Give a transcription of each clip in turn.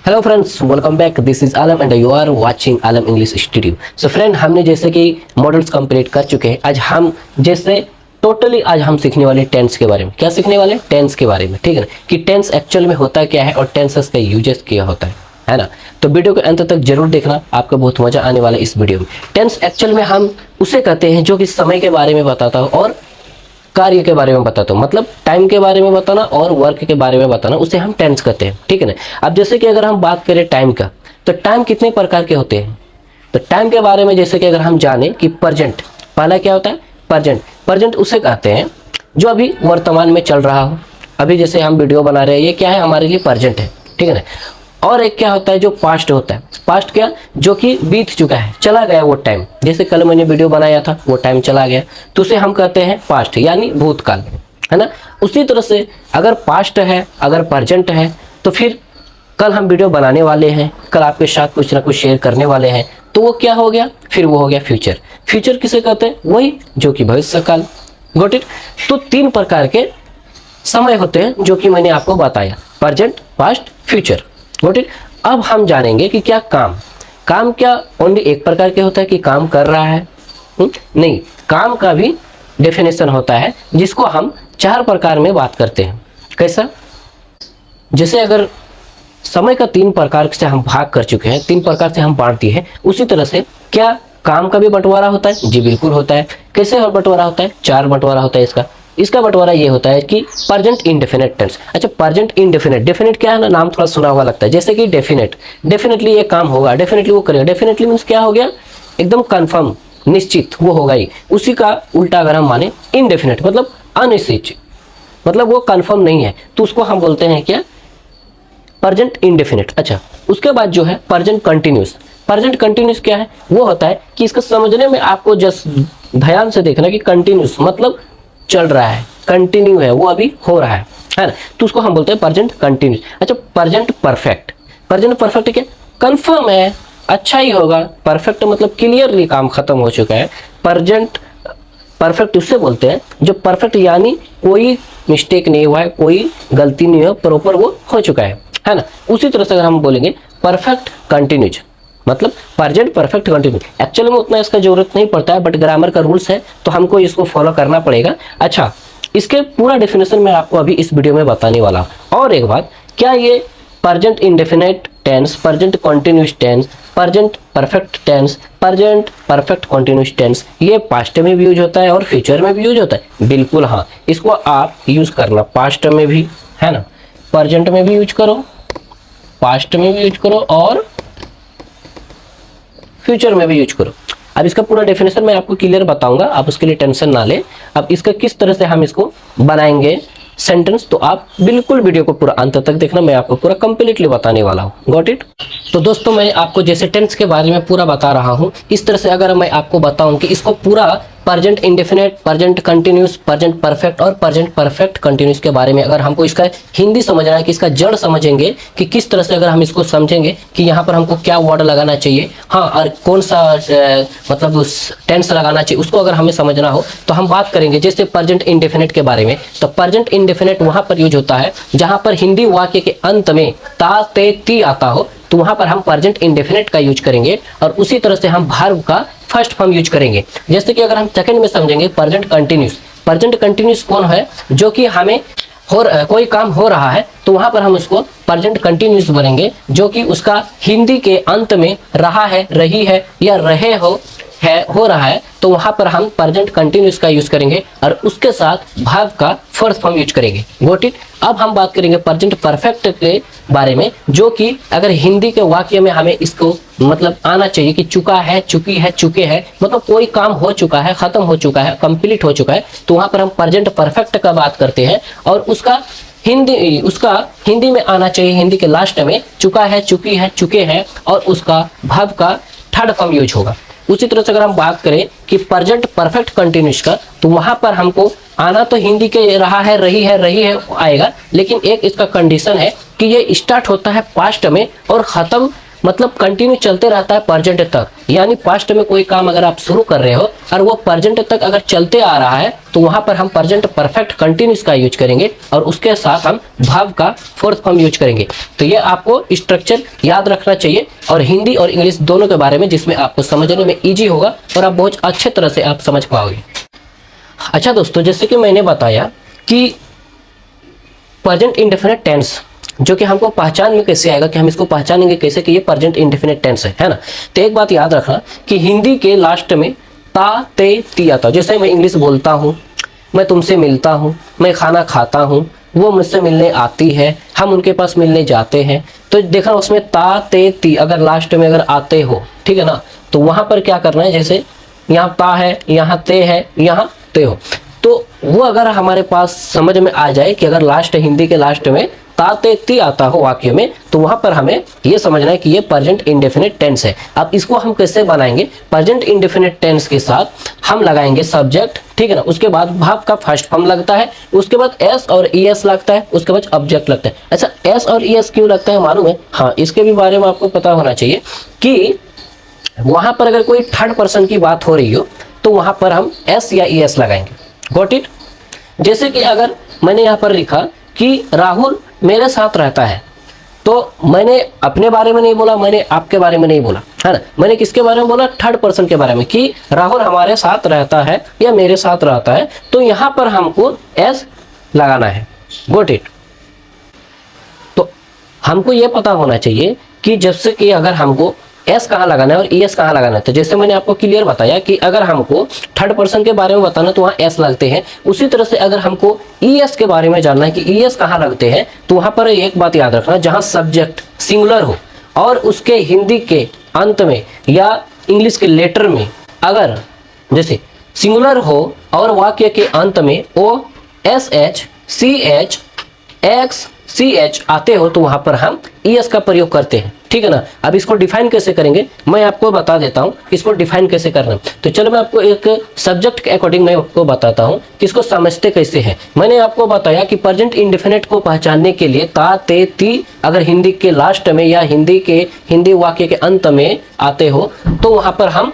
Hello friends, welcome back. This is Alam and you are watching Alam English studio. So friend, हमने जैसे कि models complete कर चुके हैं। आज हम जैसे टोटली आज हम सीखने वाले टेंस के बारे में। क्या सीखने वाले? टेंस के बारे में, ठीक है ना, कि टेंस एक्चुअल में होता क्या है और टेंसेस का यूजेस क्या होता है ना। तो वीडियो के अंत तक जरूर देखना, आपको बहुत मजा आने वाला है इस वीडियो में। टेंस एक्चुअल में हम उसे कहते हैं जो कि समय के बारे में बताता हो और कार्य के बारे में बताता हूँ, मतलब टाइम के बारे में बताना और वर्क के बारे में बताना, उसे हम टेंस कहते हैं, ठीक है ना। अब जैसे कि अगर हम बात करें टाइम का, तो टाइम कितने प्रकार के होते हैं। तो टाइम के बारे में जैसे कि अगर हम जाने कि प्रेजेंट, पहला क्या होता है? प्रेजेंट। प्रेजेंट उसे कहते हैं जो अभी वर्तमान में चल रहा हो। अभी जैसे हम वीडियो बना रहे हैं, ये क्या है? हमारे लिए प्रेजेंट है, ठीक है ना। और एक क्या होता है? जो पास्ट होता है। पास्ट क्या? जो कि बीत चुका है, चला गया वो टाइम। जैसे कल मैंने वीडियो बनाया था, वो टाइम चला गया, तो उसे हम कहते हैं पास्ट, यानी भूतकाल, है ना। उसी तरह से अगर पास्ट है, अगर प्रेजेंट है, तो फिर कल हम वीडियो बनाने वाले हैं, कल आपके साथ कुछ ना कुछ शेयर करने वाले हैं, तो वो क्या हो गया? फिर वो हो गया फ्यूचर। फ्यूचर किसे कहते हैं? वही जो कि भविष्य काल। Got it. तो 3 प्रकार के समय होते हैं जो कि मैंने आपको बताया, present, past, future. Got it. अब हम जानेंगे कि क्या काम क्या ओनली एक प्रकार के होता है कि काम कर रहा है? नहीं, काम का भी डेफिनेशन होता है जिसको हम 4 प्रकार में बात करते हैं। कैसा? जैसे अगर समय का 3 प्रकार से हम भाग कर चुके हैं, 3 प्रकार से हम बांट दिए हैं, उसी तरह से क्या काम का भी बंटवारा होता है? जी बिल्कुल होता है। कैसे बंटवारा होता है? 4 बंटवारा होता है इसका बंटवारा ये होता है कि प्रेजेंट इंडेफिनिट टेंस। अच्छा, प्रेजेंट इंडेफिनिट, डेफिनेट क्या है ना, नाम थोड़ा सुना हुआ लगता है। जैसे कि डेफिनेट, डेफिनेटली ये काम होगा, डेफिनेटली वो करेगा। डेफिनेटली मीन्स क्या हो गया? एकदम कंफर्म, निश्चित वो होगा ही। उसी का उल्टा अगर हम माने इनडेफिनेट, मतलब अनिश्चित, मतलब वो कंफर्म नहीं है, तो उसको हम बोलते हैं क्या? Present indefinite. अच्छा, उसके बाद जो है प्रेजेंट कंटिन्यूस। प्रेजेंट कंटिन्यूस क्या है? वो होता है कि इसको समझने में आपको जस्ट ध्यान से देखना कि कंटिन्यूस मतलब चल रहा है, कंटिन्यू है, वो अभी हो रहा है ना, तो उसको हम बोलते हैं प्रेजेंट कंटिन्यूस। अच्छा, प्रेजेंट परफेक्ट। प्रेजेंट परफेक्ट क्या? कंफर्म है, अच्छा ही होगा। परफेक्ट मतलब क्लियरली काम खत्म हो चुका है। प्रेजेंट परफेक्ट उससे बोलते हैं जो परफेक्ट यानी कोई मिस्टेक नहीं हुआ है, कोई गलती नहीं है, प्रॉपर वो हो चुका है ना। उसी तरह से अगर हम बोलेंगे परफेक्ट कंटिन्यूज, मतलब प्रेजेंट परफेक्ट कंटिन्यू। एक्चुअली में उतना इसका जरूरत नहीं पड़ता है, बट ग्रामर का रूल्स है तो हमको इसको फॉलो करना पड़ेगा। अच्छा, इसके पूरा डेफिनेशन मैं आपको अभी इस वीडियो में बताने वाला हूँ। और एक बात, क्या ये present indefinite tense, present continuous tense, present perfect tense, present perfect continuous tense, ये पास्ट में भी यूज होता है और फ्यूचर में भी यूज होता है? बिल्कुल हाँ, इसको आप यूज करना पास्ट में भी, है ना, प्रेजेंट में भी यूज करो, पास्ट में भी यूज करो और फ्यूचर में भी यूज करो। अब इसका पूरा डेफिनेशन मैं आपको क्लियर बताऊंगा, आप उसके लिए टेंशन ना ले। अब इसका किस तरह से हम इसको बनाएंगे सेंटेंस, तो आप बिल्कुल वीडियो को पूरा अंत तक देखना, मैं आपको पूरा कंप्लीटली बताने वाला हूँ। Got it. तो दोस्तों, मैं आपको जैसे टेंस के बारे में पूरा बता रहा हूँ, इस तरह से अगर मैं आपको बताऊं कि इसको पूरा present indefinite, present continuous, present perfect और प्रेजेंट परफेक्ट कंटिन्यूस के बारे में अगर हमको इसका हिंदी समझना है, कि इसका जड़ समझेंगे कि किस तरह से अगर हम इसको समझेंगे कि यहाँ पर हमको क्या वर्ड लगाना चाहिए, हाँ, और कौन सा मतलब उस टेंस लगाना चाहिए, उसको अगर हमें समझना हो तो हम बात करेंगे जैसे प्रेजेंट इंडेफिनिट के बारे में। तो प्रेजेंट इंडेफिनिट वहाँ पर यूज होता है जहाँ पर हिंदी वाक्य के अंत में ता ते ती आता हो, तो वहाँ पर हम प्रेजेंट इंडेफिनिट का यूज करेंगे। और उसी तरह से हम वर्ब का फर्स्ट फॉर्म यूज करेंगे। जैसे कि अगर हम सेकंड में समझेंगे प्रेजेंट कंटिन्यूस। प्रेजेंट कंटिन्यूस कौन है? जो कि हमें कोई काम हो रहा है, तो वहां पर हम उसको प्रेजेंट कंटिन्यूस बोलेंगे, जो कि उसका हिंदी के अंत में रहा है, रही है या रहे हो रहा है, तो वहां पर हम प्रेजेंट कंटिन्यूस का यूज करेंगे और उसके साथ भाव का फर्स्ट फॉर्म यूज करेंगे। Got it. अब हम बात करेंगे प्रेजेंट परफेक्ट के बारे में, जो कि अगर हिंदी के वाक्य में हमें इसको मतलब आना चाहिए कि चुका है, चुकी है, चुके हैं, मतलब कोई काम हो चुका है, खत्म हो चुका है, कंप्लीट हो चुका है, तो वहां पर हम प्रेजेंट परफेक्ट का बात करते हैं। और उसका हिंदी में आना चाहिए, हिंदी के लास्ट में चुका है, चुकी है, चुके हैं, और उसका भाव का थर्ड फॉर्म यूज होगा। उसी तरह से अगर हम बात करें कि प्रेजेंट परफेक्ट कंटिन्यूस का, तो वहां पर हमको आना तो हिंदी के रहा है, रही है आएगा, लेकिन एक इसका कंडीशन है कि ये स्टार्ट होता है पास्ट में और खत्म मतलब कंटिन्यू चलते रहता है प्रेजेंट तक, यानी पास्ट में कोई काम अगर आप शुरू कर रहे हो और वो प्रेजेंट तक अगर चलते आ रहा है तो वहां पर हम प्रेजेंट परफेक्ट कंटिन्यूस का यूज करेंगे और उसके साथ हम भाव का फोर्थ फॉर्म यूज करेंगे। तो ये आपको स्ट्रक्चर याद रखना चाहिए और हिंदी और इंग्लिश दोनों के बारे में, जिसमें आपको समझने में ईजी होगा और आप बहुत अच्छे तरह से आप समझ पाओगे। अच्छा दोस्तों, जैसे कि मैंने बताया कि प्रेजेंट इंडेफिनिट टेंस जो कि हमको पहचान में कैसे आएगा, कि हम इसको पहचानेंगे कैसे कि ये प्रेजेंट इंडेफिनिट टेंस है ना। तो एक बात याद रखना कि हिंदी के लास्ट में ता ते ती आता है। जैसे मैं इंग्लिश बोलता हूँ, मैं तुमसे मिलता हूँ, मैं खाना खाता हूँ, वो मुझसे मिलने आती है, हम उनके पास मिलने जाते हैं। तो देखना उसमें ता ते ती अगर लास्ट में अगर आते हो, ठीक है ना, तो वहां पर क्या करना है, जैसे यहाँ ता है, यहाँ ते है, यहाँ ते हो, तो वो अगर हमारे पास समझ में आ जाए कि अगर लास्ट हिंदी के लास्ट में ता ते ती आता हो वाक्य में, तो वहां पर हमें ये समझना है कि ये प्रेजेंट इंडेफिनिट टेंस है। अब इसको हम कैसे बनाएंगे, प्रेजेंट इंडेफिनिट टेंस के साथ हम लगाएंगे सब्जेक्ट, ठीक है ना, उसके बाद भाव का फर्स्ट फॉर्म लगता है, उसके बाद एस और ई एस लगता है, उसके बाद ऑब्जेक्ट लगता है। अच्छा, एस और ई एस क्यों लगता है मालूम है? हाँ, इसके भी बारे में आपको पता होना चाहिए कि वहां पर अगर कोई थर्ड पर्सन की बात हो रही हो तो वहां पर हम एस या ई एस लगाएंगे। Got it? जैसे कि अगर मैंने यहाँ पर लिखा कि राहुल मेरे साथ रहता है, तो मैंने अपने बारे में नहीं बोला, मैंने आपके बारे में नहीं बोला, है ना, मैंने किसके बारे में बोला, थर्ड पर्सन के बारे में, कि राहुल हमारे साथ रहता है या मेरे साथ रहता है, तो यहाँ पर हमको एस लगाना है। Got it? तो हमको ये पता होना चाहिए कि जैसे कि अगर हमको एस कहाँ लगाना है और ई एस कहाँ लगाना है, तो जैसे मैंने आपको क्लियर बताया कि अगर हमको थर्ड पर्सन के बारे में बताना तो वहाँ एस लगते हैं, उसी तरह से अगर हमको ई एस के बारे में जानना है कि ई एस कहाँ लगते हैं, तो वहाँ पर एक बात याद रखना, जहाँ सब्जेक्ट सिंगुलर हो और उसके हिंदी के अंत में या इंग्लिश के लेटर में अगर जैसे सिंगुलर हो और वाक्य के अंत में O S H C H X C H आते हो, तो वहां पर हम ई एस का प्रयोग करते हैं, ठीक है ना। अब इसको डिफाइन कैसे करेंगे मैं आपको बता देता हूं, इसको डिफाइन कैसे करना है। तो चलो मैं आपको एक सब्जेक्ट के अकॉर्डिंग मैं आपको बताता हूं कि इसको समझते कैसे हैं। मैंने आपको बताया कि प्रेजेंट इंडेफिनिट को पहचानने के लिए ता ते ती अगर हिंदी के लास्ट में या हिंदी वाक्य के अंत में आते हो, तो वहां पर हम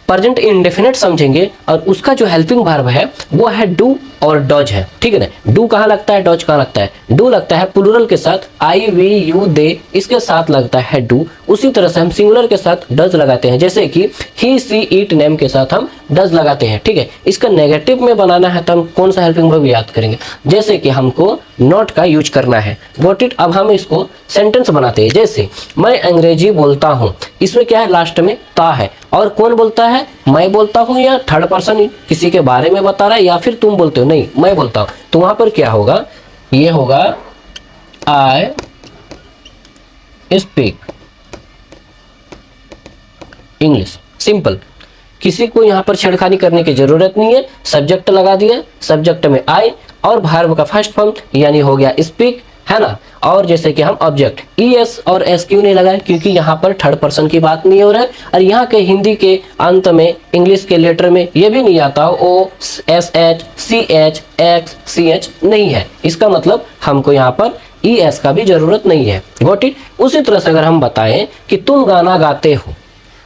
प्रेजेंट इंडेफिनिट समझेंगे और उसका जो हेल्पिंग वर्ब है वो है डू और डज है, ठीक है ना। डू कहाँ लगता है, डज कहाँ लगता है? डू लगता है प्लूरल के साथ आई वी यू दे, इसके साथ लगता है डू। उसी तरह से हम सिंगुलर के साथ डज लगाते हैं, जैसे कि ही सी इट नेम के साथ हम डज लगाते हैं, ठीक है। इसका नेगेटिव में बनाना है तो हम कौन सा हेल्पिंग वर्ब याद करेंगे, जैसे कि हमको नॉट का यूज करना है। Got it? अब हम इसको सेंटेंस बनाते हैं, जैसे मैं अंग्रेजी बोलता हूँ, इसमें क्या है, लास्ट में ता है, और कौन बोलता है, मैं बोलता हूँ या थर्ड पर्सन किसी के बारे में बता रहा है या फिर तुम बोलते हो, नहीं मैं बोलता हूँ, तो वहां पर क्या होगा, ये होगा आई स्पीक इंग्लिश। सिंपल, किसी को यहां पर छेड़खानी करने की जरूरत नहीं है। सब्जेक्ट लगा दिया, सब्जेक्ट में आई और वर्ब का फर्स्ट फॉर्म यानी हो गया स्पीक, है ना। और जैसे कि हम ऑब्जेक्ट ई एस और एस क्यों नहीं लगाए, क्योंकि यहाँ पर थर्ड पर्सन की बात नहीं हो रहा है और यहाँ के हिंदी के अंत में इंग्लिश के लेटर में ये भी नहीं आता O S H C H X C H नहीं है, इसका मतलब हमको यहाँ पर ई एस का भी जरूरत नहीं है। Got it? उसी तरह से अगर हम बताएं कि तुम गाना गाते हो,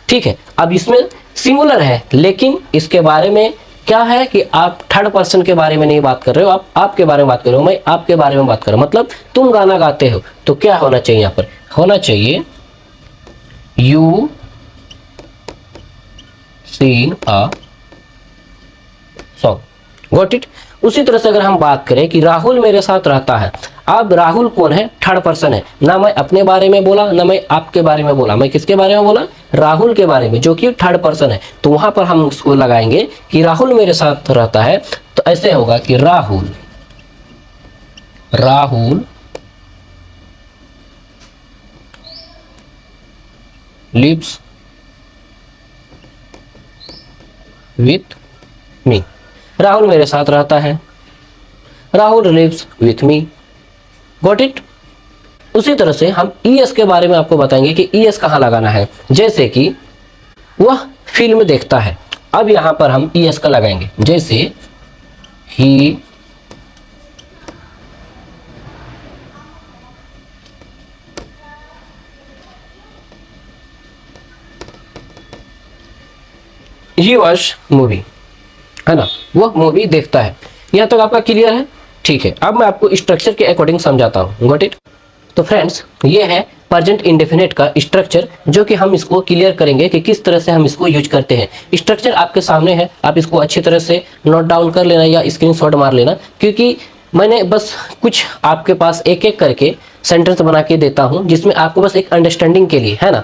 ठीक है, अब इसमें सिंगुलर है लेकिन इसके बारे में क्या है कि आप थर्ड पर्सन के बारे में नहीं बात कर रहे हो, आप आपके बारे में बात कर रहे हो, मैं आपके बारे में बात कर रहा हूं, मतलब तुम गाना गाते हो, तो क्या होना चाहिए, यहां पर होना चाहिए you sing a song. Got it? उसी तरह से अगर हम बात करें कि राहुल मेरे साथ रहता है, अब राहुल कौन है, थर्ड पर्सन है, ना मैं अपने बारे में बोला ना मैं आपके बारे में बोला, मैं किसके बारे में बोला, राहुल के बारे में, जो कि थर्ड पर्सन है। तो वहां पर हम उसको लगाएंगे कि राहुल मेरे साथ रहता है, तो ऐसे होगा कि Rahul lives with me. Rahul मेरे साथ रहता है, Rahul lives with me. Got it? उसी तरह से हम ई एस के बारे में आपको बताएंगे कि ई एस कहाँ लगाना है, जैसे कि वह फिल्म देखता है, अब यहां पर हम ई एस का लगाएंगे, जैसे ही ही वॉच मूवी, है ना, वो मूवी देखता है। यहाँ तक आपका क्लियर है? ठीक है, अब मैं आपको स्ट्रक्चर के अकॉर्डिंग समझाता हूँ। Got it? तो फ्रेंड्स, ये है प्रेजेंट इंडेफिनिट का स्ट्रक्चर, जो कि हम इसको क्लियर करेंगे कि किस तरह से हम इसको यूज करते हैं। स्ट्रक्चर आपके सामने है, आप इसको अच्छी तरह से नोट डाउन कर लेना या स्क्रीनशॉट मार लेना, क्योंकि मैंने बस कुछ आपके पास एक एक करके सेंटेंस बना के देता हूँ, जिसमें आपको बस एक अंडरस्टैंडिंग के लिए, है ना,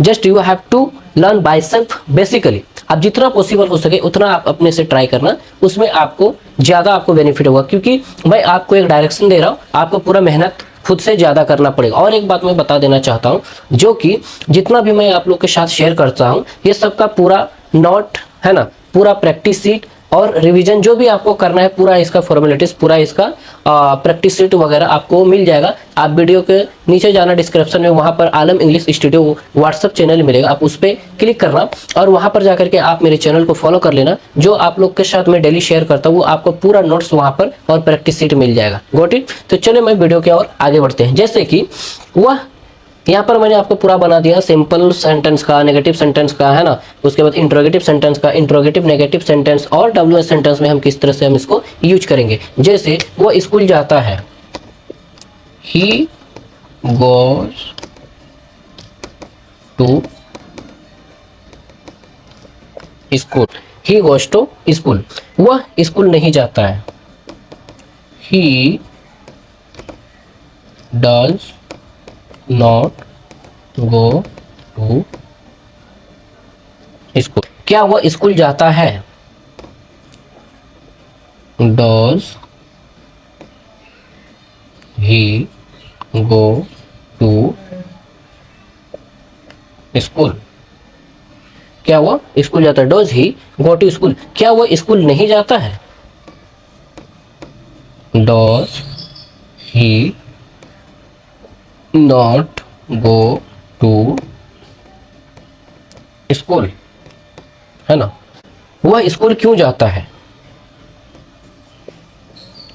just you have to learn by self basically. आप जितना पॉसिबल हो सके उतना आप अपने से ट्राई करना, उसमें आपको ज़्यादा आपको बेनिफिट होगा, क्योंकि मैं आपको एक डायरेक्शन दे रहा हूँ, आपको पूरा मेहनत खुद से ज़्यादा करना पड़ेगा। और एक बात मैं बता देना चाहता हूँ, जो कि जितना भी मैं आप लोग के साथ शेयर करता हूँ, ये सबका पूरा नोट, है ना, पूरा प्रैक्टिस सीट और रिवीजन जो भी आपको करना है, पूरा इसका फॉर्मेलिटीज, पूरा इसका प्रैक्टिस सीट वगैरह आपको मिल जाएगा। आप वीडियो के नीचे जाना डिस्क्रिप्शन में, वहाँ पर आलम इंग्लिश स्टूडियो व्हाट्सअप चैनल मिलेगा, आप उस पर क्लिक करना और वहाँ पर जाकर के आप मेरे चैनल को फॉलो कर लेना। जो आप लोग के साथ मैं डेली शेयर करता हूँ, वो आपको पूरा नोट्स वहाँ पर और प्रैक्टिस सीट मिल जाएगा। Got it? तो चलिए मैं वीडियो के और आगे बढ़ते हैं। जैसे कि वह यहाँ पर मैंने आपको पूरा बना दिया सिंपल सेंटेंस का, नेगेटिव सेंटेंस का, है ना, उसके बाद इंट्रोगेटिव सेंटेंस का, इंट्रोगेटिव नेगेटिव सेंटेंस और डब्ल्यूएच सेंटेंस में हम किस तरह से हम इसको यूज करेंगे। जैसे वो स्कूल जाता है, he goes to school, he goes to school. वह स्कूल नहीं जाता है, he does not go to school. क्या वह स्कूल जाता है? Does he go to school. क्या वह स्कूल जाता है? Does he go to school. क्या वह स्कूल नहीं जाता है? Does he not go to school, है ना। वह स्कूल क्यों जाता है?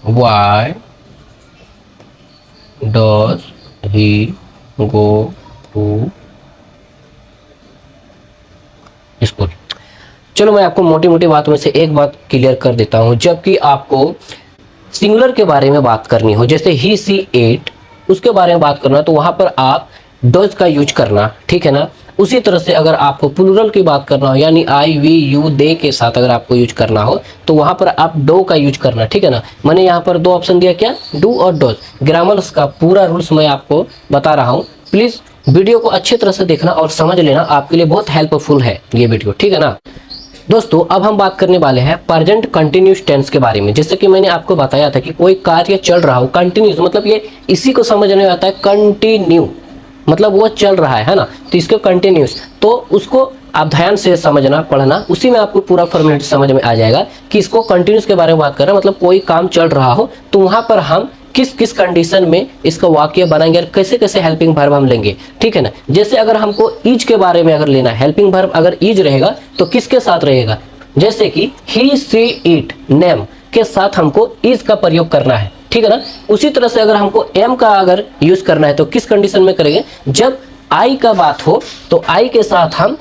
Why does he go to school? चलो मैं आपको मोटी मोटी बात में से एक बात क्लियर कर देता हूं। जबकि आपको सिंगुलर के बारे में बात करनी हो, जैसे ही सी एट, उसके बारे में बात करना, तो वहां पर आप डज का यूज करना, ठीक है ना। उसी तरह से अगर आपको प्लूरल की बात करना हो, यानी आई वी यू दे के साथ अगर आपको यूज करना हो, तो वहां पर आप डो का यूज करना, ठीक है ना। मैंने यहाँ पर दो ऑप्शन दिया, क्या, डू और डोज। ग्रामर्स का पूरा रूल्स मैं आपको बता रहा हूँ, प्लीज वीडियो को अच्छी तरह से देखना और समझ लेना, आपके लिए बहुत हेल्पफुल है ये वीडियो, ठीक है ना। दोस्तों अब हम बात करने वाले हैं प्रेजेंट कंटिन्यूस टेंस के बारे में। जैसे कि मैंने आपको बताया था कि कोई कार्य चल रहा हो, कंटिन्यूस मतलब ये इसी को समझने में आता है, कंटिन्यू मतलब वो चल रहा है ना, तो इसको कंटिन्यूस, तो उसको आप ध्यान से समझना, पढ़ना, उसी में आपको पूरा फॉर्मेलिटी समझ में आ जाएगा कि इसको कंटिन्यूस के बारे में बात कर रहे हैं। मतलब कोई काम चल रहा हो तो वहां पर हम किस किस कंडीशन में इसका वाक्य बनाएंगे और कैसे कैसे हेल्पिंग वर्ब हम लेंगे, ठीक है ना। जैसे अगर हमको ईज के बारे में अगर लेना है, हेल्पिंग वर्ब अगर ईज रहेगा तो किसके साथ रहेगा, जैसे कि ही सी इट नेम के साथ हमको ईज का प्रयोग करना है, ठीक है ना। उसी तरह से अगर हमको एम का अगर यूज करना है तो किस कंडीशन में करेंगे, जब आई का बात हो तो आई के साथ हम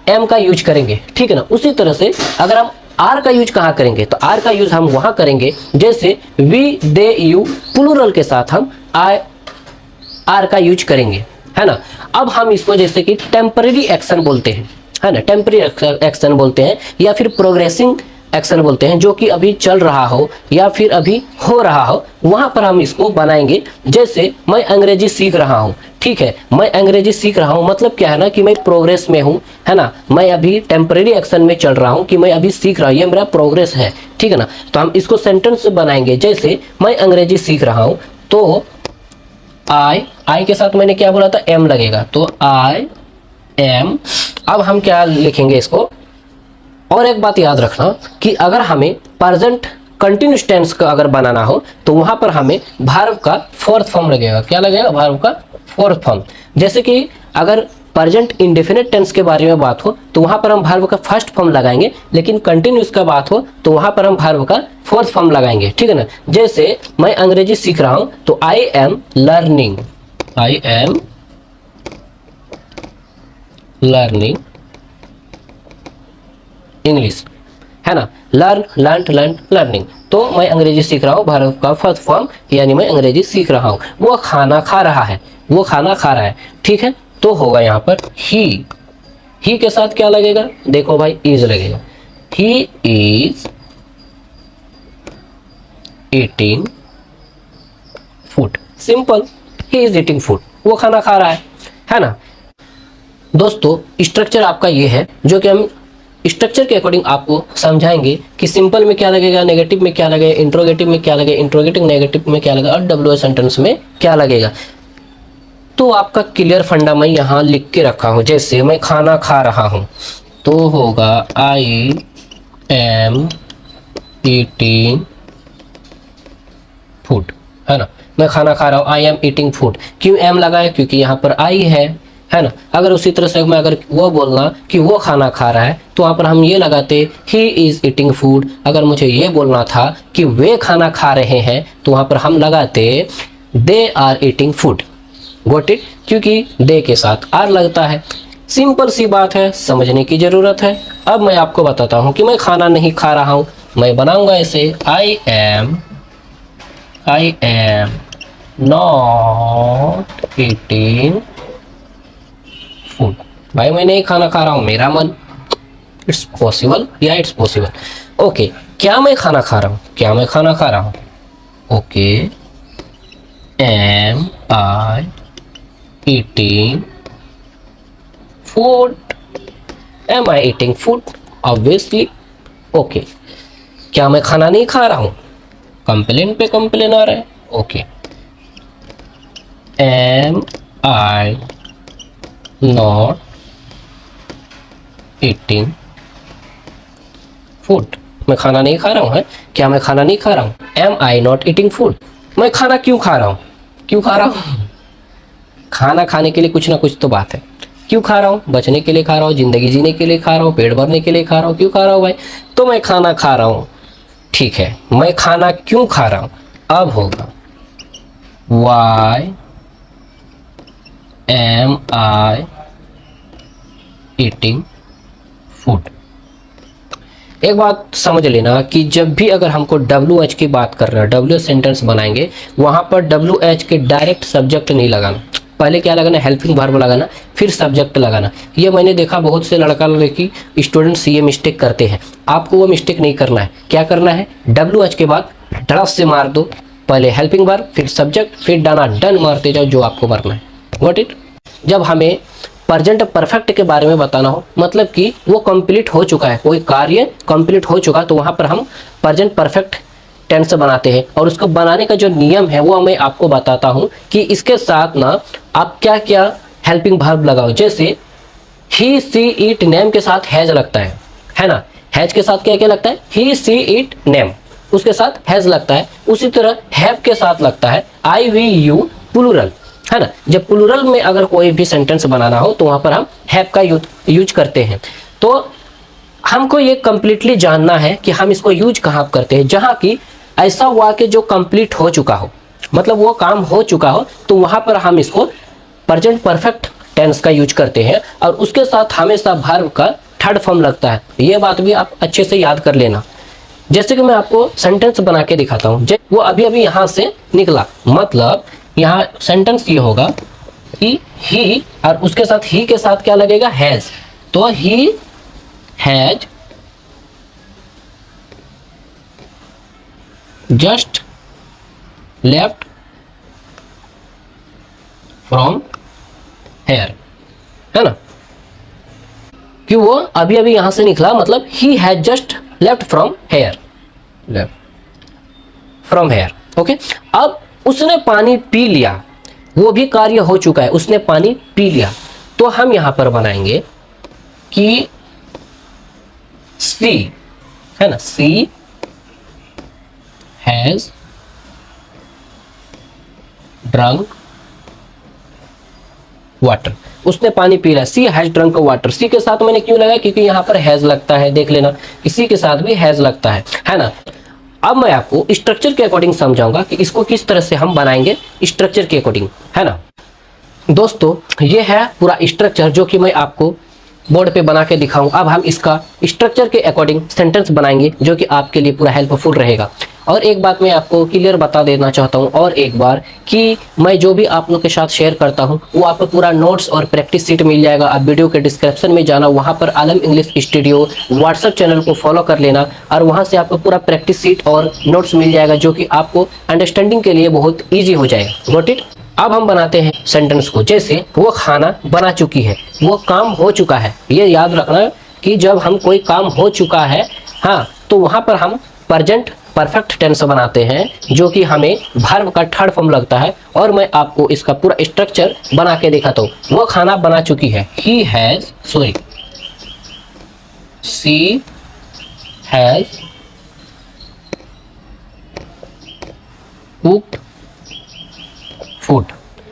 एम का यूज करेंगे, ठीक है ना। उसी तरह से अगर हम आर का यूज कहाँ करेंगे, तो आर का यूज हम वहां करेंगे, जैसे वी दे यू प्लूरल के साथ हम आर का यूज करेंगे, है ना। अब हम इसको जैसे कि टेम्पररी एक्शन बोलते हैं, है ना, टेम्पररी एक्शन बोलते हैं, या फिर प्रोग्रेसिंग एक्शन बोलते हैं, जो कि अभी चल रहा हो या फिर अभी हो रहा हो, वहां पर हम इसको बनाएंगे। जैसे मैं अंग्रेजी सीख रहा हूं, ठीक है, मैं अंग्रेजी सीख रहा हूं मतलब क्या है ना, कि मैं प्रोग्रेस में हूं, है ना, मैं अभी टेम्पररी एक्शन में चल रहा हूं, कि मैं अभी सीख रहा हूं, ये मेरा प्रोग्रेस है, ठीक है ना। तो हम इसको सेंटेंस बनाएंगे, जैसे मैं अंग्रेजी सीख रहा हूं, तो आई के साथ मैंने क्या बोला था, एम लगेगा, तो आई एम। अब हम क्या लिखेंगे इसको, और एक बात याद रखना कि अगर हमें प्रेजेंट कंटिन्यूस टेंस का अगर बनाना हो तो वहां पर हमें वर्ब का फोर्थ फॉर्म लगेगा। क्या लगेगा, वर्ब का फोर्थ फॉर्म। जैसे कि अगर प्रेजेंट इंडेफिनिट टेंस के बारे में बात हो तो वहां पर हम वर्ब का फर्स्ट फॉर्म लगाएंगे, लेकिन कंटिन्यूस का बात हो तो वहां पर हम वर्ब का फोर्थ फॉर्म लगाएंगे, ठीक है ना। जैसे मैं अंग्रेजी सीख रहा हूं तो I am learning, I am learning English, है ना। Learn, learn, learn, learning. तो मैं अंग्रेजी सीख रहा हूँ, वर्ब का फर्स्ट फॉर्म, यानी मैं अंग्रेजी सीख रहा हूँ। वो खाना खा रहा है, वो खाना खा रहा है, ठीक है। तो होगा यहाँ पर ही के साथ क्या लगेगा, देखो भाई इज लगेगा। He is eating food, simple, he is eating food, वो खाना खा रहा है ना। दोस्तों स्ट्रक्चर आपका ये है, जो कि हम स्ट्रक्चर के अकॉर्डिंग आपको समझाएंगे कि सिंपल में क्या लगेगा, नेगेटिव में क्या लगेगा, इंट्रोगेटिव में क्या लगेगा, इंट्रोगेटिव नेगेटिव में क्या लगेगा, और डब्ल्यू सेंटेंस में क्या लगेगा। तो आपका क्लियर फंडा मैं यहाँ लिख के रखा हूँ। जैसे मैं खाना खा रहा हूँ तो होगा आई एम ईटिंग फूड, है ना। मैं खाना खा रहा हूँ, आई एम ईटिंग फूड। क्यों एम लगा है, क्योंकि यहाँ पर आई है ना। अगर उसी तरह से मैं अगर वो बोलना कि वो खाना खा रहा है तो वहाँ पर हम ये लगाते ही इज ईटिंग फूड। अगर मुझे ये बोलना था कि वे खाना खा रहे हैं तो वहाँ पर हम लगाते they are eating food. Got it, क्योंकि दे के साथ आर लगता है। सिंपल सी बात है, समझने की जरूरत है। अब मैं आपको बताता हूँ कि मैं खाना नहीं खा रहा हूँ। मैं बनाऊंगा ऐसे, I am not eating food. भाई मैं नहीं खाना खा रहा हूँ, मेरा मन। इट्स पॉसिबल, या इट्स पॉसिबल। ओके, क्या मैं खाना खा रहा हूँ, क्या मैं खाना खा रहा हूँ। Okay, am I eating food, M I eating food, obviously. Okay, क्या मैं खाना नहीं खा रहा हूँ, कंप्लेन पे कंप्लेन आ रहा है। Okay, am I not eating food, मैं खाना नहीं खा रहा हूँ, है क्या मैं खाना नहीं खा रहा हूँ। Am I not eating food, मैं खाना क्यों खा रहा हूँ, क्यों खा रहा हूँ। खाना खाने के लिए कुछ ना कुछ तो बात है। क्यों खा रहा हूँ, बचने के लिए खा रहा हूँ, जिंदगी जीने के लिए खा रहा हूँ, पेट भरने के लिए खा रहा हूँ। क्यों खा रहा हूँ भाई, तो मैं खाना खा रहा हूँ। ठीक है, मैं खाना क्यों खा रहा हूँ। अब होगा वाई एम आई ईटिंग फूड। एक बात समझ लेना कि जब भी अगर हमको डब्ल्यू एच की बात कर रहे हैं, डब्ल्यू सेंटेंस बनाएंगे, वहां पर डब्ल्यू एच के डायरेक्ट सब्जेक्ट नहीं लगाना। पहले क्या लगाना, हेल्पिंग वर्ब लगाना, फिर सब्जेक्ट लगाना। ये मैंने देखा बहुत से लड़का लड़की स्टूडेंट्स ये मिस्टेक करते हैं। आपको वो मिस्टेक नहीं करना है। क्या करना है, डब्ल्यू एच के बाद धड़ास से मार दो, पहले हेल्पिंग वर्ब, फिर सब्जेक्ट, फिर डाना डन मारते जाओ जो आपको मारना है। Got it. जब हमें प्रेजेंट परफेक्ट के बारे में बताना हो, मतलब कि वो कंप्लीट हो चुका है, कोई कार्य कंप्लीट हो चुका, तो वहां पर हम प्रेजेंट परफेक्ट टेंस बनाते हैं। और उसको बनाने का जो नियम है वो मैं आपको बताता हूं कि इसके साथ ना आप क्या क्या हेल्पिंग वर्ब लगाओ। जैसे ही सी इट नेम के साथ हैज लगता है ना। हैज के साथ क्या क्या लगता है, ही सी इट नेम, उसके साथ हैज लगता है। उसी तरह हैव के साथ लगता है आई वी यू प्लूरल, है ना। जब प्लूरल में अगर कोई भी सेंटेंस बनाना हो तो वहां पर हम हैव का यूज करते हैं। तो हमको ये कंप्लीटली जानना है कि हम इसको यूज कहाँ करते हैं। जहां की ऐसा वाक्य जो कंप्लीट हो चुका हो, मतलब वो काम हो चुका हो, तो वहां पर हम इसको प्रेजेंट परफेक्ट टेंस का यूज करते हैं। और उसके साथ हमेशा वर्ब का थर्ड फॉर्म लगता है। ये बात भी आप अच्छे से याद कर लेना। जैसे कि मैं आपको सेंटेंस बना के दिखाता हूँ। वो अभी अभी यहां से निकला, मतलब यहाँ सेंटेंस ये होगा कि ही, और उसके साथ ही के साथ क्या लगेगा, हैज। तो he has just left from here, है ना। कि वो अभी अभी यहां से निकला, मतलब he has just left from here, left from here. Okay, अब उसने पानी पी लिया, वो भी कार्य हो चुका है, उसने पानी पी लिया। तो हम यहां पर बनाएंगे कि सी, है ना, सी हैज ड्रंक वाटर, उसने पानी पी लिया। सी हैज ड्रंक वाटर, सी के साथ मैंने क्यों लगाया, क्योंकि यहां पर हैज लगता है। देख लेना, इसी के साथ भी हैज लगता है ना। अब मैं आपको स्ट्रक्चर के अकॉर्डिंग समझाऊंगा कि इसको किस तरह से हम बनाएंगे स्ट्रक्चर के अकॉर्डिंग, है ना। दोस्तों ये है पूरा स्ट्रक्चर जो कि मैं आपको बोर्ड पे बना के दिखाऊं। अब हम इसका स्ट्रक्चर के अकॉर्डिंग सेंटेंस बनाएंगे जो कि आपके लिए पूरा हेल्पफुल रहेगा। और एक बात मैं आपको क्लियर बता देना चाहता हूं और एक बार कि मैं जो भी आप लोग के साथ शेयर करता हूं वो आपको पूरा नोट्स और प्रैक्टिस सीट मिल जाएगा। आप वीडियो के डिस्क्रिप्शन में जाना, वहां पर आलम इंग्लिश स्टूडियो व्हाट्सएप चैनल को फॉलो कर लेना और वहां से आपको पूरा प्रैक्टिस सीट और नोट्स मिल जाएगा जो कि आपको अंडरस्टैंडिंग के लिए बहुत ईजी हो जाएगा। Got it. अब हम बनाते हैं सेंटेंस को। जैसे वो खाना बना चुकी है, वो काम हो चुका है। ये याद रखना कि जब हम कोई काम हो चुका है, हाँ, तो वहां पर हम प्रेजेंट परफेक्ट टेंस बनाते हैं जो कि हमें वर्ब का थर्ड फॉर्म लगता है। और मैं आपको इसका पूरा स्ट्रक्चर बना के दिखाता हूँ। वो खाना बना चुकी है, शी हैज कुक्ड फूड।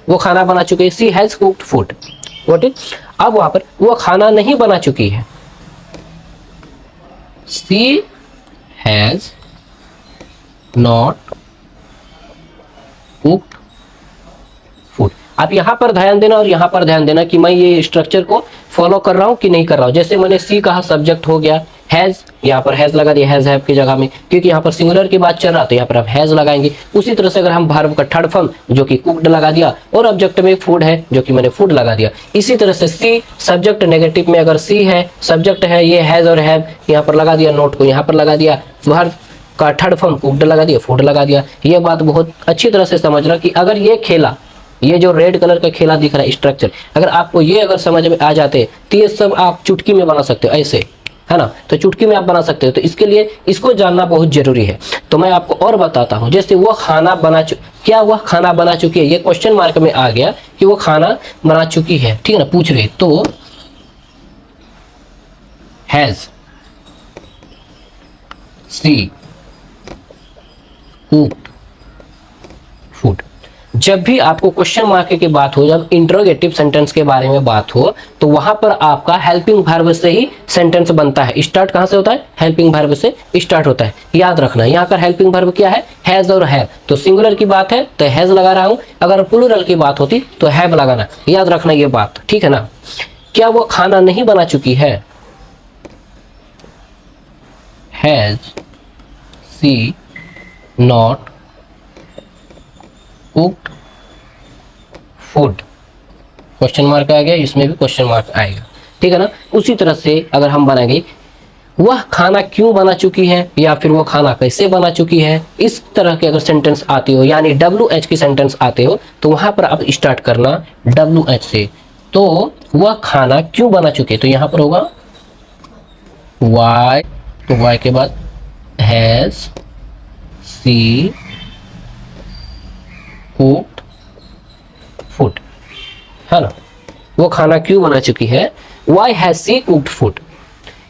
वो खाना बना चुकी है, she has cooked food. What is. अब वहां पर वो खाना नहीं बना चुकी है, she has not cooked food. आप यहां पर ध्यान देना और यहां पर ध्यान देना कि मैं ये स्ट्रक्चर को फॉलो कर रहा हूं कि नहीं कर रहा हूं। जैसे मैंने सी कहा, सब्जेक्ट हो गया हैज, यहाँ पर हैज लगा दिया, हैज हैव की जगह में, क्योंकि यहाँ पर सिंगुलर की बात चल रहा है तो यहाँ पर आप हैज लगाएंगे। उसी तरह से अगर हम वर्ब का थर्ड फॉर्म जो कि कुक्ड लगा दिया और ऑब्जेक्ट में फूड है जो कि मैंने फूड लगा दिया। इसी तरह से सी सब्जेक्ट नेगेटिव में अगर सी है, सब्जेक्ट है, ये हैज और हैव यहाँ पर लगा दिया, नोट को यहाँ पर लगा दिया, वर्ब का थर्ड फॉर्म कुक्ड लगा दिया, फूड लगा दिया। ये बात बहुत अच्छी तरह से समझना कि अगर ये खेला, ये जो रेड कलर का खेला दिख रहा है स्ट्रक्चर, अगर आपको ये अगर समझ में आ जाते तो ये सब आप चुटकी में बना सकते हो, ऐसे, है ना। तो चुटकी में आप बना सकते हो। तो इसके लिए इसको जानना बहुत जरूरी है। तो मैं आपको और बताता हूं। जैसे वो खाना बना क्या वह खाना बना चुकी है, ये क्वेश्चन मार्क में आ गया कि वो खाना बना चुकी है, ठीक है ना, पूछ रहे। तो हैज सी कुक्ड फूड। जब भी आपको क्वेश्चन मार्क की बात हो, जब इंट्रोगेटिव सेंटेंस के बारे में बात हो, तो वहां पर आपका हेल्पिंग वर्ब से ही सेंटेंस बनता है। स्टार्ट कहां से होता है? हेल्पिंग वर्ब से स्टार्ट होता है। याद रखना यहाँ पर हेल्पिंग वर्ब क्या है? हैज और हैव। तो सिंगुलर की बात है तो हैज लगा रहा हूं, अगर प्लूरल की बात होती तो हैव लगाना। याद रखना ये बात, ठीक है ना। क्या वो खाना नहीं बना चुकी है? Has she not cooked food. Question mark आ गया, इसमें भी क्वेश्चन मार्क आएगा, ठीक है ना। उसी तरह से अगर हम बनाएंगे वह खाना क्यों बना चुकी है या फिर वो खाना कैसे बना चुकी है, इस तरह के अगर सेंटेंस आते हो, यानी WH की सेंटेंस आते हो, तो वहां पर आप स्टार्ट करना WH से। तो वह खाना क्यों बना चुकी है, तो यहां पर होगा वाई, तो वाई के बाद हैज सी कुक्ड फूड, है ना। वो खाना क्यों बना चुकी है, why has she cooked food.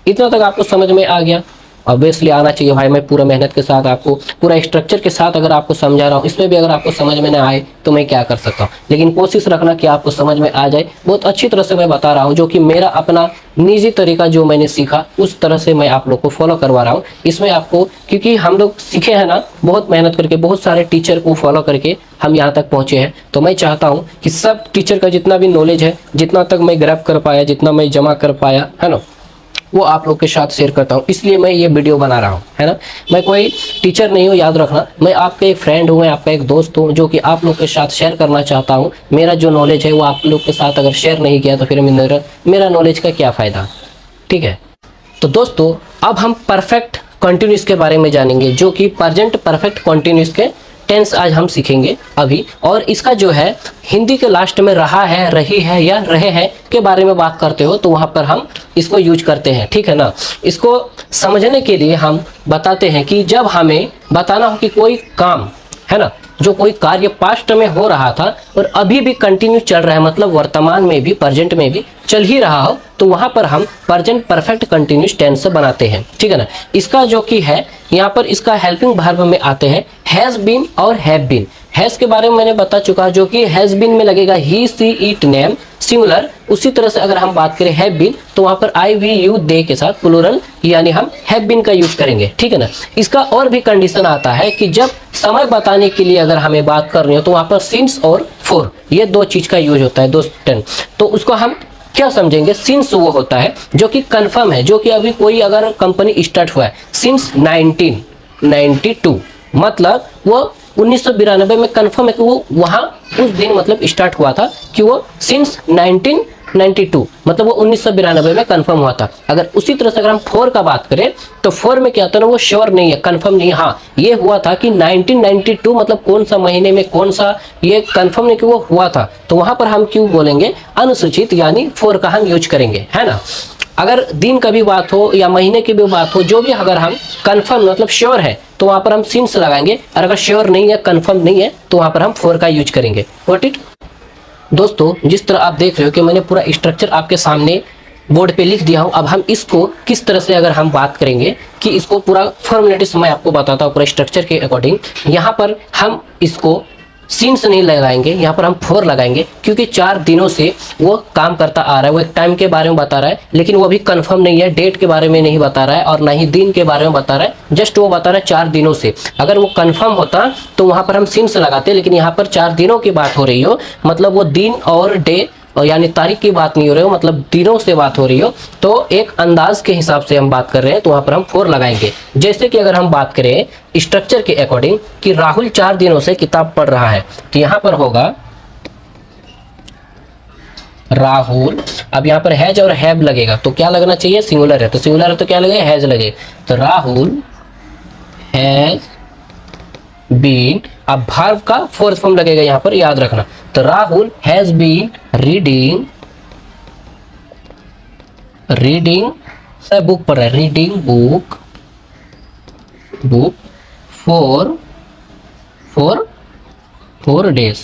इतना तक आपको समझ में आ गया। ऑब्वियसली आना चाहिए भाई, मैं पूरा मेहनत के साथ आपको पूरा स्ट्रक्चर के साथ अगर आपको समझा रहा हूँ, इसमें भी अगर आपको समझ में ना आए तो मैं क्या कर सकता हूँ। लेकिन कोशिश रखना कि आपको समझ में आ जाए। बहुत अच्छी तरह से मैं बता रहा हूँ, जो कि मेरा अपना निजी तरीका जो मैंने सीखा उस तरह से मैं आप लोग को फॉलो करवा रहा हूँ। इसमें आपको, क्योंकि हम लोग सीखे हैं ना बहुत मेहनत करके, बहुत सारे टीचर को फॉलो करके हम यहाँ तक पहुँचे हैं। तो मैं चाहता हूँ कि सब टीचर का जितना भी नॉलेज है, जितना तक मैं ग्रैब कर पाया, जितना मैं जमा कर पाया, है ना, वो आप लोग के साथ शेयर करता हूँ। इसलिए मैं ये वीडियो बना रहा हूँ, है ना। मैं कोई टीचर नहीं हूँ, याद रखना। मैं आपका एक फ्रेंड हूँ, मैं आपका एक दोस्त हूँ, जो कि आप लोग के साथ शेयर करना चाहता हूँ। मेरा जो नॉलेज है वो आप लोग के साथ अगर शेयर नहीं किया तो फिर मेरा नॉलेज का क्या फ़ायदा, ठीक है। तो दोस्तों अब हम परफेक्ट कंटिन्यूस के बारे में जानेंगे, जो कि प्रेजेंट परफेक्ट कंटिन्यूस के टेंस आज हम सीखेंगे अभी। और इसका जो है हिंदी के लास्ट में रहा है, रही है या रहे हैं के बारे में बात करते हो तो वहां पर हम इसको यूज करते हैं, ठीक है ना। इसको समझने के लिए हम बताते हैं कि जब हमें बताना हो कि कोई काम, है ना, जो कोई कार्य पास्ट में हो रहा था और अभी भी कंटिन्यू चल रहा है, मतलब वर्तमान में भी प्रेजेंट में भी चल ही रहा हो, तो वहां पर हम प्रेजेंट परफेक्ट कंटिन्यूस टेंस बनाते हैं, ठीक है ना। इसका जो कि है यहाँ पर इसका हेल्पिंग वर्ब में आते हैं हैज बीन और हैव बीन। हैज के बारे में मैंने बता चुका, जो कि हैज बीन में लगेगा ही सी इट नेम सिंगुलर। उसी तरह से अगर हम बात करें हैव बीन तो वहां पर आई वी यू दे के साथ प्लूरल, यानी हम हैव बीन का यूज करेंगे, ठीक है ना। इसका और भी कंडीशन आता है कि जब समय बताने के लिए अगर हमें बात कर रही हो तो वहां पर सिंस और फॉर, ये दो चीज का यूज होता है दोस्तों। तो उसको हम क्या समझेंगे? सिंस वो होता है जो कि कंफर्म है, जो कि अभी कोई अगर कंपनी स्टार्ट हुआ है सिंस 1992, मतलब वो 1992 में कंफर्म है कि वो वहां उस दिन मतलब स्टार्ट हुआ था, कि वो सिंस 1992 मतलब वो 1992 में कंफर्म हुआ था। अगर उसी तरह से अगर हम 4 का बात करें तो 4 में क्या होता है ना, वो श्योर नहीं है, कंफर्म नहीं है। हाँ, ये हुआ था कि 1992 मतलब कौन सा महीने में कौन सा, ये कंफर्म नहीं कि वो हुआ था, तो वहां पर हम क्यों बोलेंगे? अनुसूचित यानी 4 का हम यूज करेंगे, है ना। अगर दिन का भी बात हो या महीने की भी बात हो, जो भी अगर हम कंफर्म मतलब श्योर है तो वहां पर हम सिंस लगाएंगे, और अगर श्योर नहीं है, कंफर्म नहीं है, तो वहां पर हम 4 का यूज करेंगे। व्हाट इट दोस्तों, जिस तरह आप देख रहे हो कि मैंने पूरा स्ट्रक्चर आपके सामने बोर्ड पे लिख दिया हूं, अब हम इसको किस तरह से अगर हम बात करेंगे कि इसको पूरा फॉर्मेलिटीज मैं आपको बताता हूं पूरा स्ट्रक्चर के अकॉर्डिंग। यहाँ पर हम इसको सिंस नहीं लगाएंगे, यहाँ पर हम 4 लगाएंगे, क्योंकि 4 दिनों से वो काम करता आ रहा है। वो एक टाइम के बारे में बता रहा है, लेकिन वो अभी कंफर्म नहीं है, डेट के बारे में नहीं बता रहा है और ना ही दिन के बारे में बता रहा है, जस्ट वो बता रहा है 4 दिनों से। अगर वो कंफर्म होता तो वहां पर हम सिंस लगाते, लेकिन यहाँ पर 4 दिनों की बात हो रही हो, मतलब वो दिन और डे यानी तारीख की बात नहीं हो रही हो, मतलब दिनों से बात हो रही हो, तो एक अंदाज के हिसाब से हम बात कर रहे हैं, तो वहां पर हम 4 लगाएंगे। जैसे कि अगर हम बात करें स्ट्रक्चर के अकॉर्डिंग कि राहुल 4 दिनों से किताब पढ़ रहा है, तो यहां पर होगा राहुल। अब यहाँ पर हैज और हैव लगेगा, तो क्या लगना चाहिए? सिंगुलर है, तो सिंगुलर है तो क्या लगेगा? हैज लगेगा। तो राहुल हैज बीन, अब वर्ब का फोर्थ फॉर्म लगेगा यहाँ पर, याद रखना। तो राहुल हैज बीन रीडिंग सब बुक पढ़ रहा है, रीडिंग बुक फॉर डेज,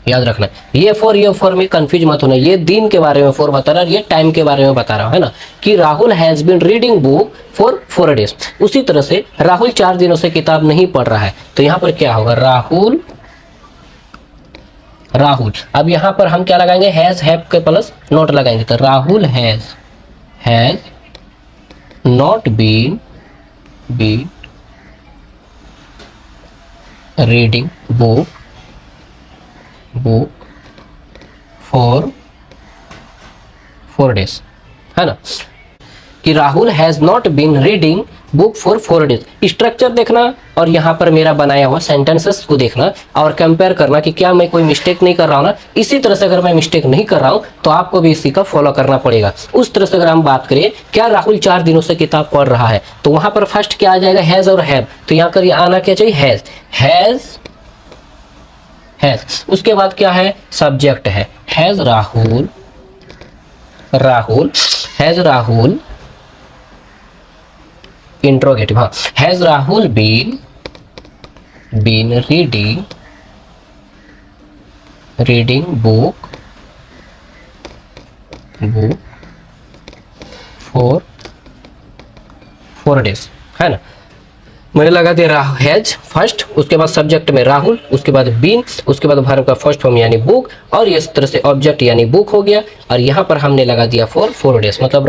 याद रखना। ये फॉर में कंफ्यूज मत होना, ये दिन के बारे में 4 बता रहा है, ये टाइम के बारे में बता रहा है ना, कि Rahul has been reading book for 4 days. उसी तरह से राहुल 4 दिनों से किताब नहीं पढ़ रहा है, तो यहाँ पर क्या होगा? राहुल। अब यहाँ पर हम क्या लगाएंगे? हैज हैव के प्लस नॉट लगाएंगे, तो Rahul has not been reading book for 4 days, है ना, कि Rahul has not been reading book for 4 days. Structure देखना और यहाँ पर मेरा बनाया हुआ सेंटेंसेस को देखना और कंपेयर करना कि क्या मैं कोई मिस्टेक नहीं कर रहा हूँ ना। इसी तरह से अगर मैं मिस्टेक नहीं कर रहा हूँ तो आपको भी इसी का फॉलो करना पड़ेगा। उस तरह से अगर हम बात करें, क्या राहुल 4 दिनों से किताब पढ़ रहा है, तो वहां पर फर्स्ट क्या आ जाएगा? हैज और हैव, तो यहाँ कर आना क्या चाहिए? हैज। उसके बाद क्या है? सब्जेक्ट है, has Rahul has Rahul interrogative, हाँ, has Rahul been reading book for 4 days, है ना। मैंने लगा दिया हैज फर्स्ट, उसके बाद सब्जेक्ट में राहुल, उसके बाद बीन, उसके बाद वर्ब का फर्स्ट फॉर्म यानी बुक, और इस तरह से ऑब्जेक्ट यानी बुक हो गया, और यहाँ पर हमने लगा दिया फॉर 4 डेज, मतलब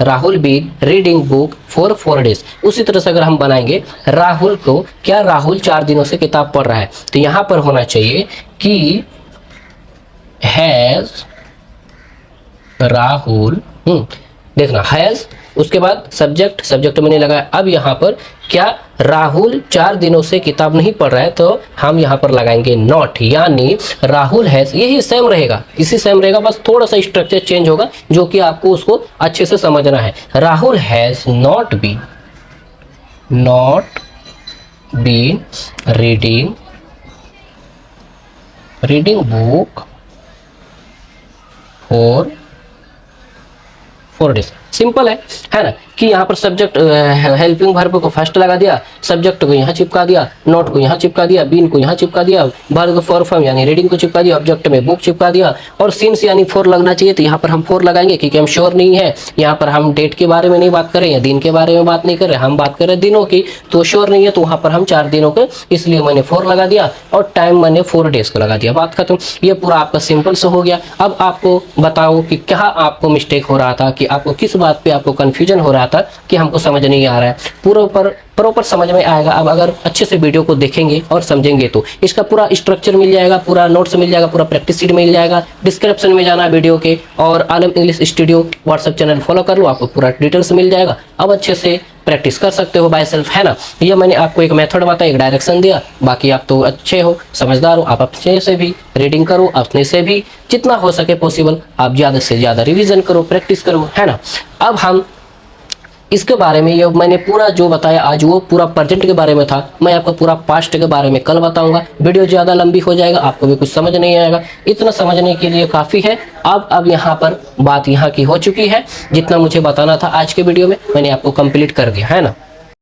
Rahul been reading book for 4 days. उसी तरह से अगर हम बनाएंगे राहुल को, क्या राहुल 4 दिनों से किताब पढ़ रहा है, तो यहाँ पर होना चाहिए कि हैज राहुल, देखना हैज, उसके बाद सब्जेक्ट मैंने लगाया। अब यहाँ पर क्या राहुल 4 दिनों से किताब नहीं पढ़ रहा है, तो हम यहाँ पर लगाएंगे नॉट, यानी राहुल हैज, यही सेम रहेगा, इसी सेम रहेगा, बस थोड़ा सा स्ट्रक्चर चेंज होगा जो कि आपको उसको अच्छे से समझना है। Rahul has not been reading book for 4 days. Simple है ना, कि यहाँ पर सब्जेक्ट हेल्पिंग वर्ब को फर्स्ट लगा दिया, सब्जेक्ट को यहाँ चिपका दिया, नोट को यहाँ चिपका दिया, बीन को यहाँ चिपका दिया, वर्ब फॉर फॉर्म यानी रीडिंग को चिपका दिया, ऑब्जेक्ट में बुक चिपका दिया, और सिंस यानी 4 लगना चाहिए, तो यहाँ पर हम 4 लगाएंगे क्योंकि हम श्योर नहीं है। यहाँ पर हम डेट के बारे में नहीं बात कर रहे हैं, दिन के बारे में बात नहीं कर रहे, हम बात कर रहे हैं दिनों की, तो श्योर नहीं है, तो वहाँ पर हम 4 दिनों के, इसलिए मैंने 4 लगा दिया, और टाइम मैंने 4 डेज को लगा दिया, बात खत्म। ये पूरा आपका सिंपल से हो गया। अब आपको बताओ कि क्या आपको मिस्टेक हो रहा था, कि आपको किस बात पे आपको कंफ्यूजन हो रहा था, कि हमको समझ नहीं आ रहा है। पूरा ऊपर प्रॉपर समझ में आएगा। अब अगर अच्छे से वीडियो को देखेंगे और समझेंगे तो इसका पूरा स्ट्रक्चर मिल जाएगा, पूरा नोट्स मिल जाएगा, पूरा प्रैक्टिस शीट मिल जाएगा। डिस्क्रिप्शन में जाना वीडियो के और Alam English studio WhatsApp channel follow कर लो, आपको पूरा डिटेल्स मिल जाएगा। अब अच्छे से प्रैक्टिस कर सकते हो बाय सेल्फ, है ना। ये मैंने आपको एक मेथड बताया, एक डायरेक्शन दिया, बाकी आप तो अच्छे हो, समझदार हो, आप अपने से भी रीडिंग करो, अपने से भी जितना हो सके पॉसिबल आप ज़्यादा से ज़्यादा रिवीजन करो, प्रैक्टिस करो, है ना। अब हम इसके बारे में, ये मैंने पूरा जो बताया आज वो पूरा प्रेजेंट के बारे में था, मैं आपको पूरा पास्ट के बारे में कल बताऊंगा। वीडियो ज़्यादा लंबी हो जाएगा, आपको भी कुछ समझ नहीं आएगा, इतना समझने के लिए काफ़ी है। अब यहाँ पर बात यहाँ की हो चुकी है, जितना मुझे बताना था आज के वीडियो में मैंने आपको कंप्लीट कर दिया, है ना।